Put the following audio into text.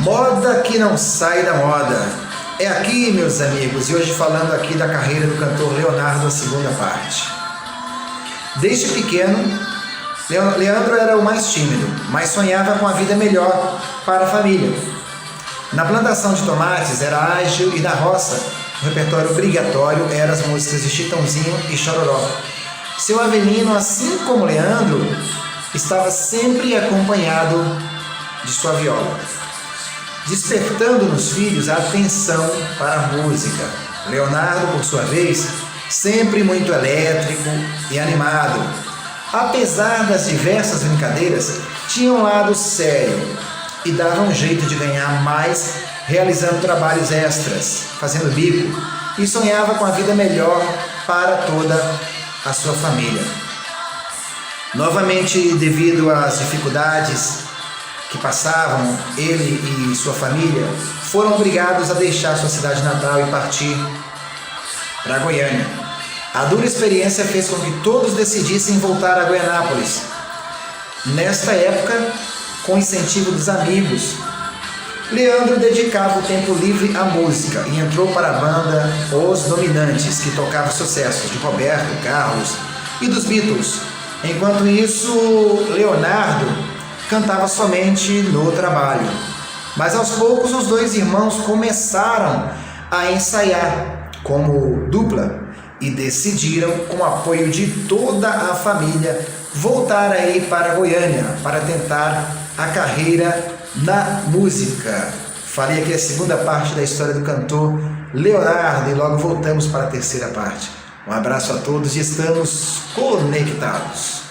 Moda que não sai da moda. É aqui, meus amigos, e hoje falando aqui da carreira do cantor Leonardo, a segunda parte. Desde pequeno, Leandro era o mais tímido, mas sonhava com a vida melhor para a família. Na plantação de tomates era ágil e na roça, o repertório obrigatório eram as músicas de Chitãozinho e Chororó. Seu Avelino, assim como Leandro, estava sempre acompanhado de sua viola, despertando nos filhos a atenção para a música. Leonardo, por sua vez, sempre muito elétrico e animado. Apesar das diversas brincadeiras, tinha um lado sério e dava um jeito de ganhar mais realizando trabalhos extras, fazendo bico, e sonhava com a vida melhor para toda a sua família. Novamente, devido às dificuldades que passavam, ele e sua família foram obrigados a deixar sua cidade natal e partir para Goiânia. A dura experiência fez com que todos decidissem voltar a Goianápolis. Nesta época, com incentivo dos amigos, Leandro dedicava o tempo livre à música e entrou para a banda Os Dominantes, que tocava sucessos de Roberto Carlos e dos Beatles. Enquanto isso, Leonardo cantava somente no trabalho. Mas aos poucos os dois irmãos começaram a ensaiar como dupla e decidiram, com o apoio de toda a família, voltar aí para Goiânia para tentar a carreira na música. Falei aqui a segunda parte da história do cantor Leonardo e logo voltamos para a terceira parte. Um abraço a todos e estamos conectados.